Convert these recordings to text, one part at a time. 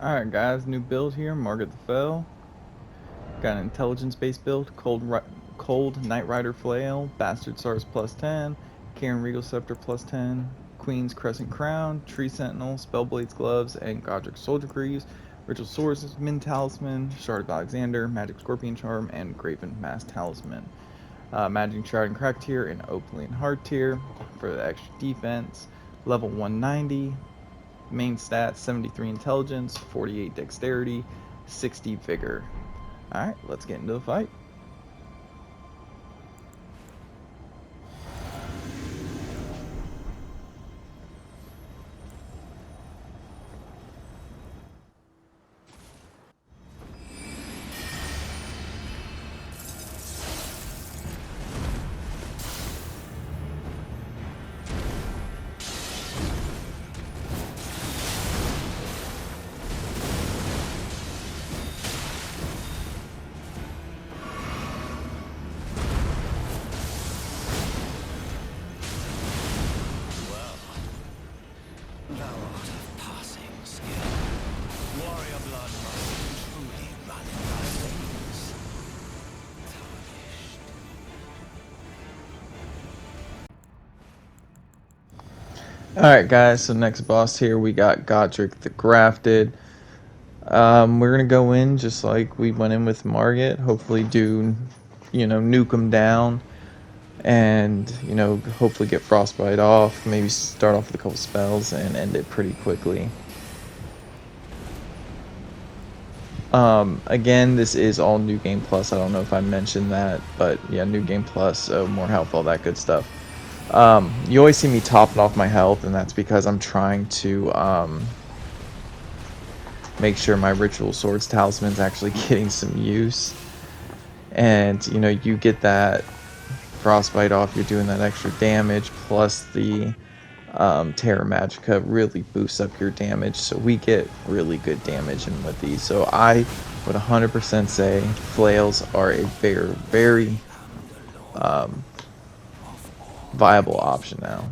Alright guys, new build here, Margit the Fell. Got an intelligence-based build, Cold Knight Rider Flail, Bastard Stars +10, Karen Regal Scepter +10, Queen's Crescent Crown, Tree Sentinel, Spellblade's Gloves, and Godrick Soldier Greaves, Ritual Swordsman Talisman, Shard of Alexander, Magic Scorpion Charm, and Graven Mass Talisman. Magic Shard and Crack tier and Opaline Hard tier for the extra defense. Level 190. Main stats 73 intelligence, 48 dexterity, 60 vigor. Alright, let's get into the fight. Alright guys, so next boss here we got Godrick the Grafted. We're gonna go in just like we went in with Margit, hopefully do, nuke him down, and, hopefully get Frostbite off, maybe start off with a couple spells and end it pretty quickly. Again, this is all New Game Plus, I don't know if I mentioned that, but yeah, New Game Plus, so more health, all that good stuff. You always see me topping off my health, and that's because I'm trying to make sure my Ritual Swords Talisman's actually getting some use. And, you get that Frostbite off, you're doing that extra damage, plus the Terra Magica really boosts up your damage, so we get really good damage in with these. So I would 100% say flails are a very, very viable option now.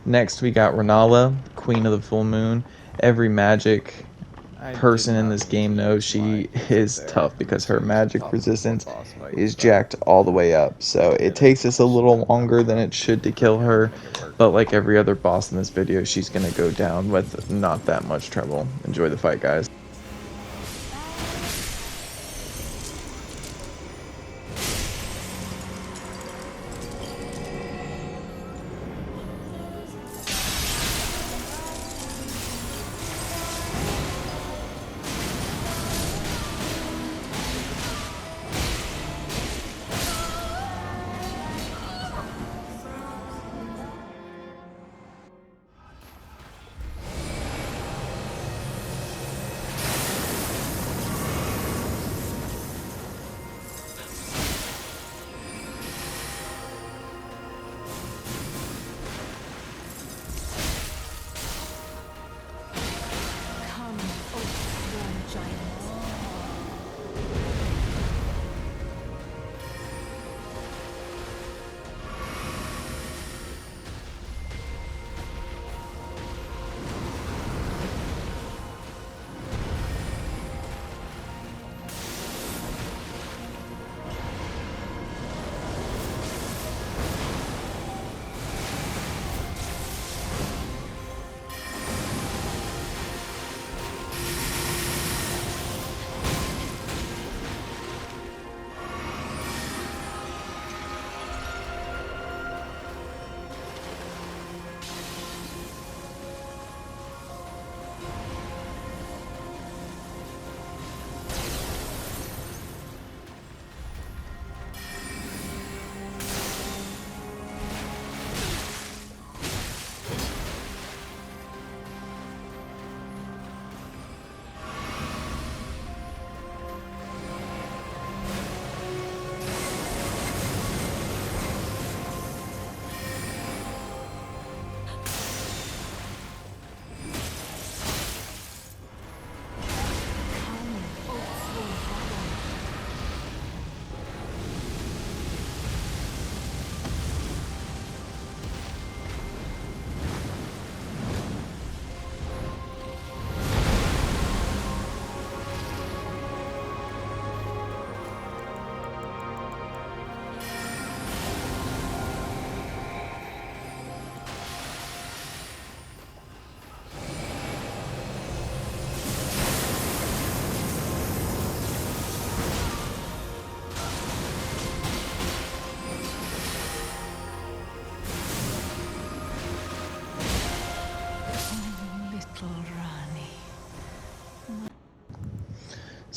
Next we got Rennala, Queen of the Full Moon. Every magic person in this game knows she is tough because her magic resistance is jacked all the way up. So it takes us a little longer than it should to kill her, but like every other boss in this video, she's going to go down with not that much trouble. Enjoy the fight, guys.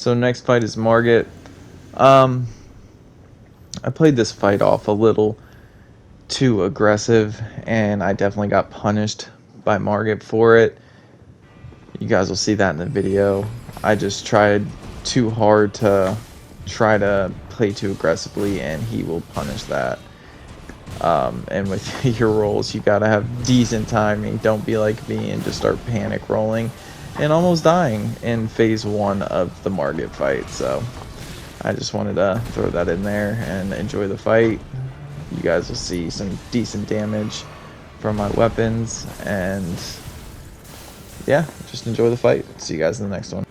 So next fight is Margit. I played this fight off a little too aggressive, and I definitely got punished by Margit for it. You guys will see that in the video. I just tried too hard to try to play too aggressively, and he will punish that. And with your rolls, you gotta have decent timing. Don't be like me and just start panic rolling and almost dying in phase 1 of the Margit fight. So I just wanted to throw that in there and enjoy the fight. You guys will see some decent damage from my weapons, and yeah, just enjoy the fight. See you guys in the next one.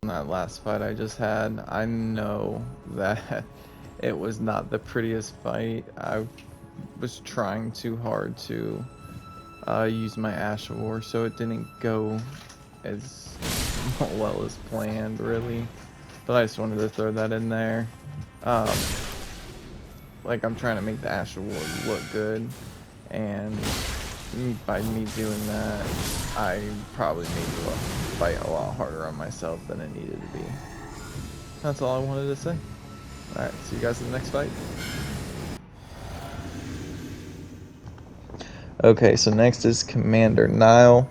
That last fight I just had, I know that it was not the prettiest fight. I was trying too hard to use my Ash of War, so it didn't go as well as planned, really. But I just wanted to throw that in there. Like, I'm trying to make the Ash of War look good, and by me doing that, I probably made the fight a lot harder on myself than it needed to be. That's all I wanted to say. Alright, see you guys in the next fight. Okay, so next is Commander Niall.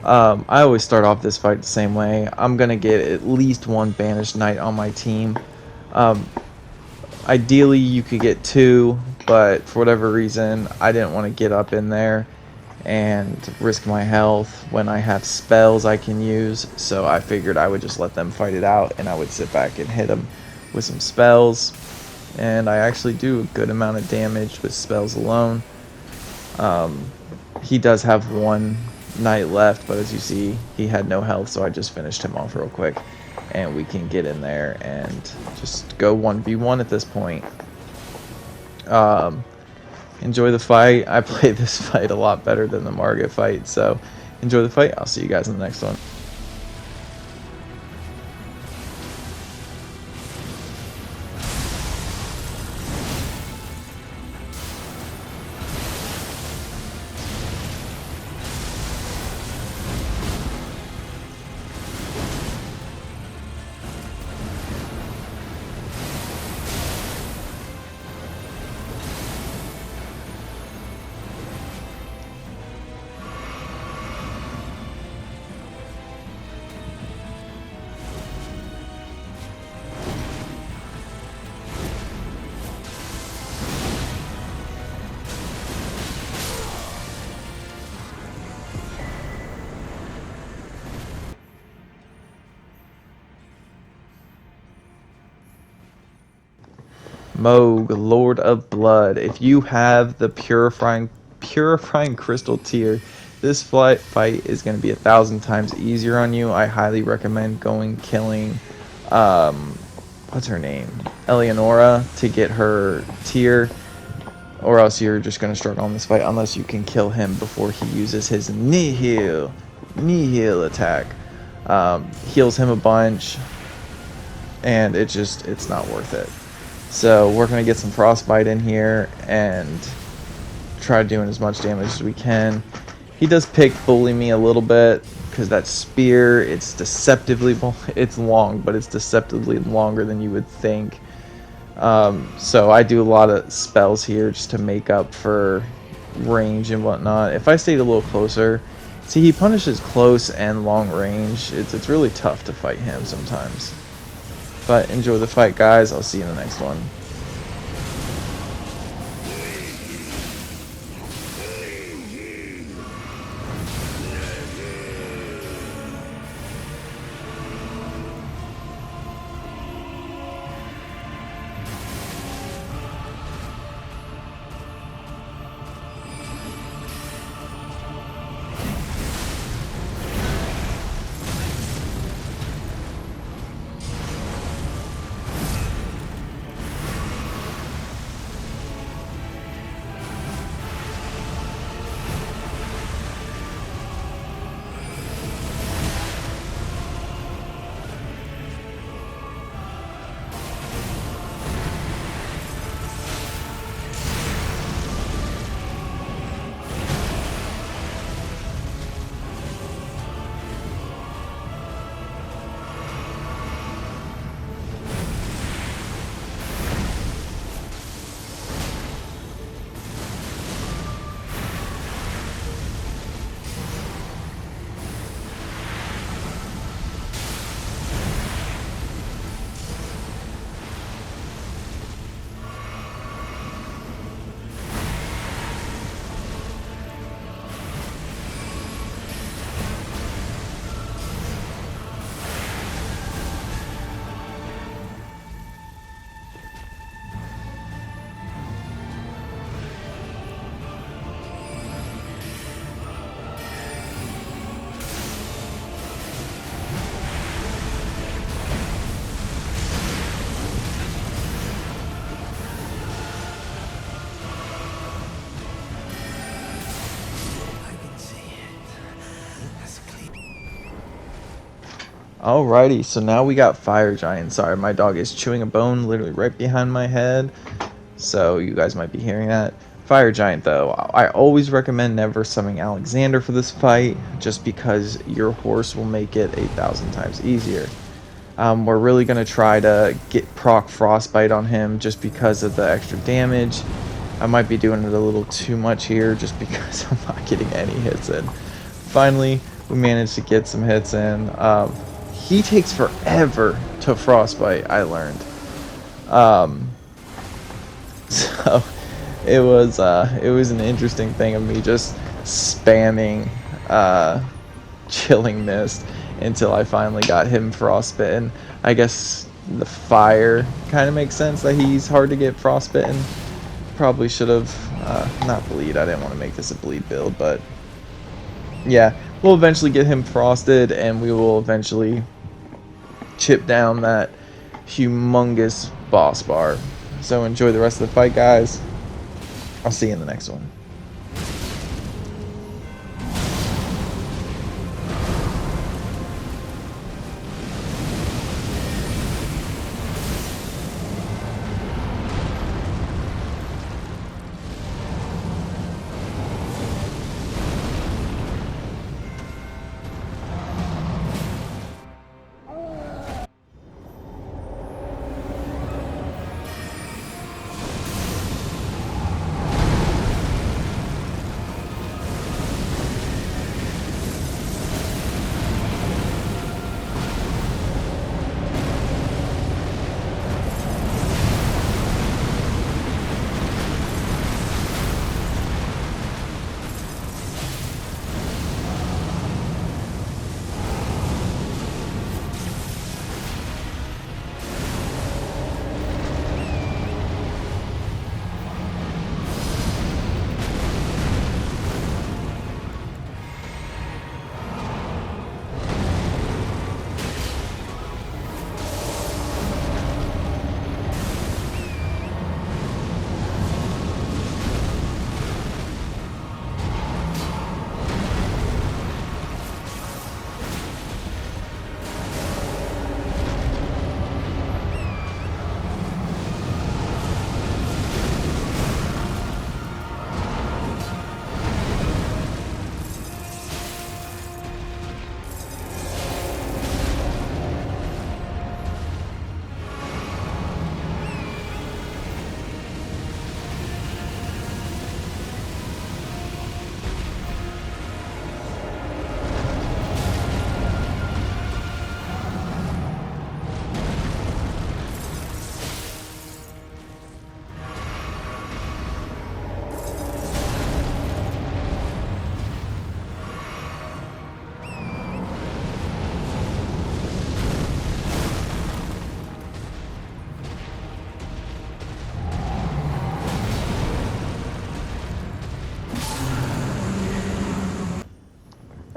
I always start off this fight the same way. I'm going to get at least one Banished Knight on my team. Ideally, you could get 2, but for whatever reason, I didn't want to get up in there and risk my health when I have spells I can use, so I figured I would just let them fight it out, and I would sit back and hit them with some spells, and I actually do a good amount of damage with spells alone. He does have 1 knight left, but as you see, he had no health, so I just finished him off real quick, and we can get in there and just go 1v1 at this point. Enjoy the fight. I played this fight a lot better than the Margit fight, so enjoy the fight. I'll see you guys in the next one. Mohg, Lord of Blood. If you have the purifying crystal tier, this fight is going to be 1,000 times easier on you. I highly recommend killing what's her name, Eleonora, to get her tier, or else you're just going to struggle on this fight unless you can kill him before he uses his Niall attack. Heals him a bunch, and it's not worth it. So we're going to get some Frostbite in here and try doing as much damage as we can. He does pick bully me a little bit because that spear, it's deceptively, well, it's long, but it's deceptively longer than you would think. So I do a lot of spells here just to make up for range and whatnot. If I stayed a little closer, see, he punishes close and long range. It's really tough to fight him sometimes. But enjoy the fight, guys. I'll see you in the next one. Alrighty, so now we got Fire Giant. Sorry, my dog is chewing a bone literally right behind my head, so you guys might be hearing that. Fire Giant, though, I always recommend never summoning Alexander for this fight, just because your horse will make it 8,000 times easier. We're really going to try to get proc Frostbite on him just because of the extra damage. I might be doing it a little too much here just because I'm not getting any hits in. Finally, we managed to get some hits in. He takes forever to Frostbite, I learned. So it was an interesting thing of me just spamming Chilling Mist until I finally got him frostbitten. I guess the fire kind of makes sense that he's hard to get frostbitten. Probably should have not bleed. I didn't want to make this a bleed build, but yeah, we'll eventually get him frosted, and we will eventually chip down that humongous boss bar. So enjoy the rest of the fight, guys. I'll see you in the next one.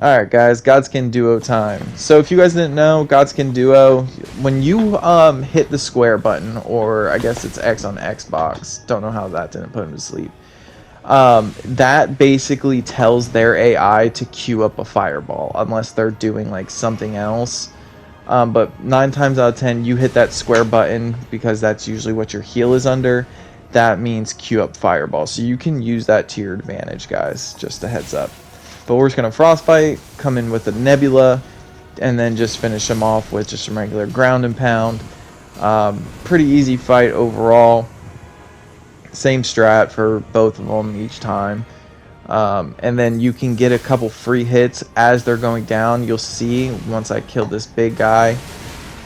Alright guys, Godskin Duo time. So if you guys didn't know, Godskin Duo, when you hit the square button, or I guess it's X on Xbox, don't know how that didn't put him to sleep, that basically tells their AI to queue up a fireball, unless they're doing like something else. But 9 times out of 10, you hit that square button, because that's usually what your heal is under. That means queue up fireball. So you can use that to your advantage, guys. Just a heads up. But we're just going to Frostbite, come in with a Nebula, and then just finish them off with just some regular ground and pound. Pretty easy fight overall. Same strat for both of them each time. And then you can get a couple free hits as they're going down. You'll see once I kill this big guy.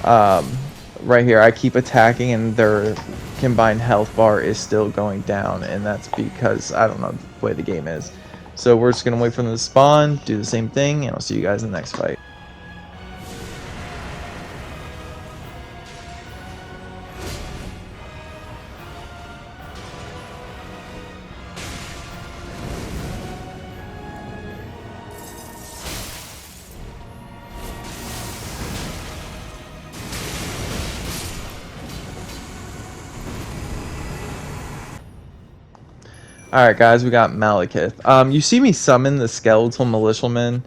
Right here, I keep attacking and their combined health bar is still going down, and that's because I don't know the way the game is. So we're just gonna wait for them to spawn, do the same thing, and I'll see you guys in the next fight. Alright guys, we got Maliketh. You see me summon the Skeletal Militiamen.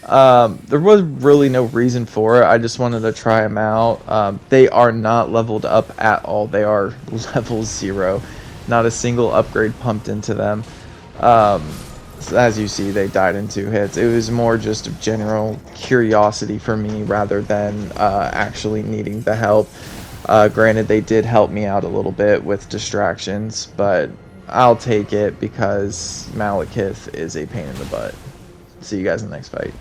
There was really no reason for it, I just wanted to try them out. They are not leveled up at all, they are level 0. Not a single upgrade pumped into them. So as you see, they died in 2 hits. It was more just a general curiosity for me rather than actually needing the help. Granted, they did help me out a little bit with distractions, but I'll take it because Maliketh is a pain in the butt. See you guys in the next fight.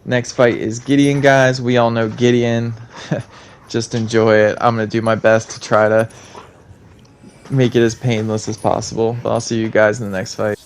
Next fight is Gideon, guys. We all know Gideon. Just enjoy it. I'm going to do my best to try to make it as painless as possible. But I'll see you guys in the next fight.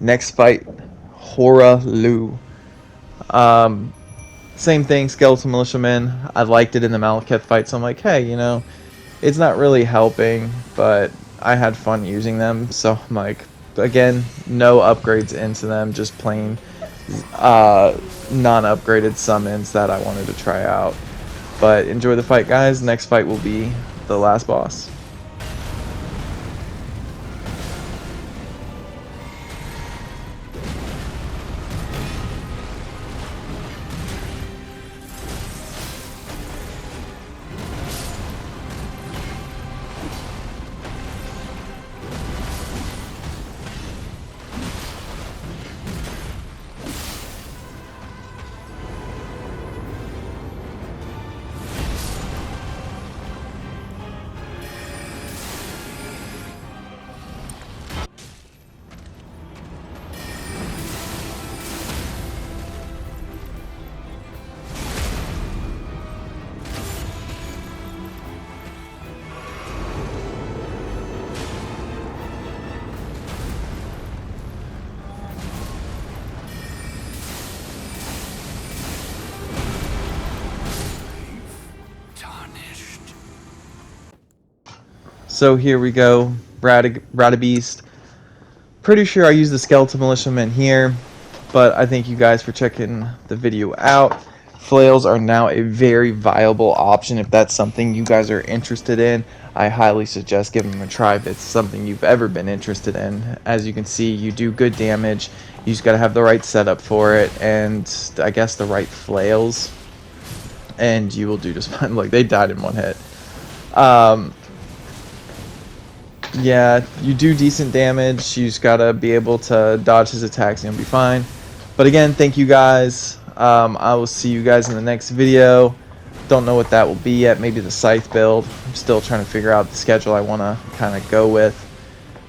Next fight, Hora Loux. Same thing, Skeleton Militiamen. I liked it in the Maliketh fight, so I'm like, hey, you know, it's not really helping, but I had fun using them, so I'm like, again, no upgrades into them, just plain non-upgraded summons that I wanted to try out. But enjoy the fight, guys. Next fight will be the last boss. So here we go, Radabeast. Pretty sure I used the Skeleton Militiamen here, but I thank you guys for checking the video out. Flails are now a very viable option if that's something you guys are interested in. I highly suggest giving them a try if it's something you've ever been interested in. As you can see, you do good damage. You just gotta have the right setup for it, and I guess the right flails, and you will do just fine. Like, they died in one hit. Yeah, you do decent damage. You just gotta be able to dodge his attacks and you'll be fine. But again, thank you guys. I will see you guys in the next video. Don't know what that will be yet. Maybe the Scythe build. I'm still trying to figure out the schedule I want to kind of go with.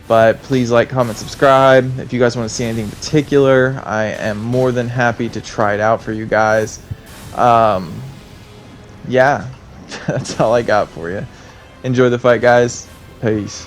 But please like, comment, subscribe. If you guys want to see anything particular, I am more than happy to try it out for you guys. Yeah, that's all I got for you. Enjoy the fight, guys. Peace.